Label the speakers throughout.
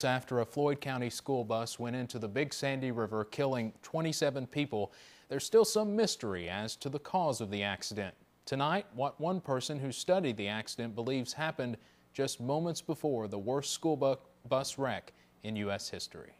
Speaker 1: After a Floyd County school bus went into the Big Sandy River, killing 27 people, there's still some mystery as to the cause of the accident. Tonight, what one person who studied the accident believes happened just moments before the worst school bus wreck in U.S. history.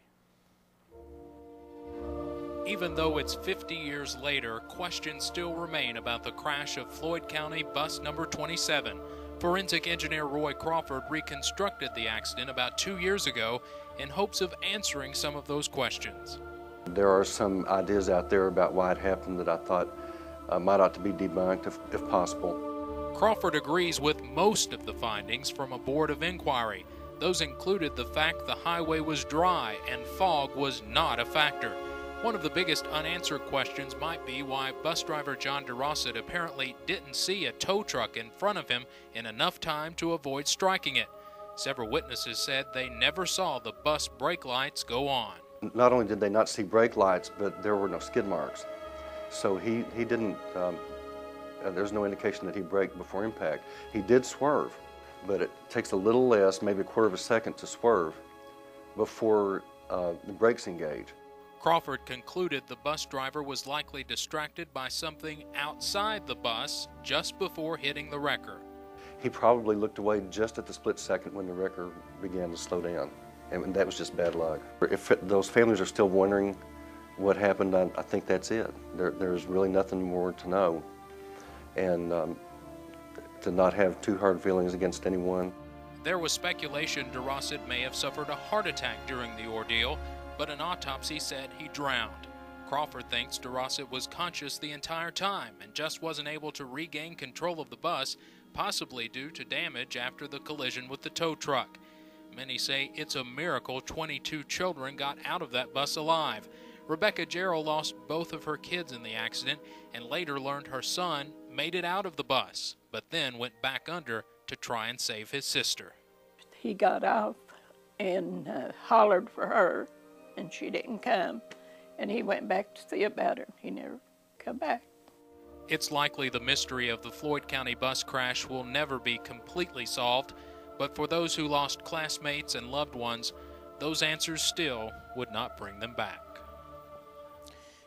Speaker 1: Even though it's 50 years later, questions still remain about the crash of Floyd County bus number 27. Forensic engineer Roy Crawford reconstructed the accident about 2 years ago in hopes of answering some of those questions.
Speaker 2: There are some ideas out there about why it happened that I thought might ought to be debunked if possible.
Speaker 1: Crawford agrees with most of the findings from a board of inquiry. Those included the fact the highway was dry and fog was not a factor. One of the biggest unanswered questions might be why bus driver John DeRosset apparently didn't see a tow truck in front of him in enough time to avoid striking it. Several witnesses said they never saw the bus brake lights go on.
Speaker 2: Not only did they not see brake lights, but there were no skid marks. So he didn't, there's no indication that he braked before impact. He did swerve, but it takes a little less, maybe a quarter of a second to swerve before the brakes engage.
Speaker 1: Crawford concluded the bus driver was likely distracted by something outside the bus just before hitting the wrecker.
Speaker 2: He probably looked away just at the split second when the wrecker began to slow down, and that was just bad luck. If those families are still wondering what happened, I think that's it. There's really nothing more to know, and to not have too hard feelings against anyone.
Speaker 1: There was speculation DeRosset may have suffered a heart attack during the ordeal, but an autopsy said he drowned. Crawford thinks DeRosset was conscious the entire time and just wasn't able to regain control of the bus, possibly due to damage after the collision with the tow truck. Many say it's a miracle 22 children got out of that bus alive. Rebecca Jarrell lost both of her kids in the accident and later learned her son made it out of the bus, but then went back under to try and save his sister.
Speaker 3: He got off and hollered for her, and she didn't come, and he went back to see about her. He never come back.
Speaker 1: It's likely the mystery of the Floyd County bus crash will never be completely solved, but for those who lost classmates and loved ones, those answers still would not bring them back.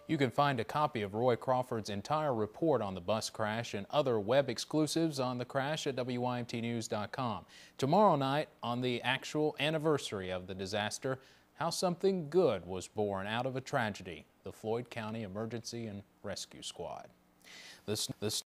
Speaker 1: You can find a copy of Roy Crawford's entire report on the bus crash and other web exclusives on the crash at WYMT03.com. Tomorrow night, on the actual anniversary of the disaster, how something good was born out of a tragedy, the Floyd County Emergency and Rescue Squad.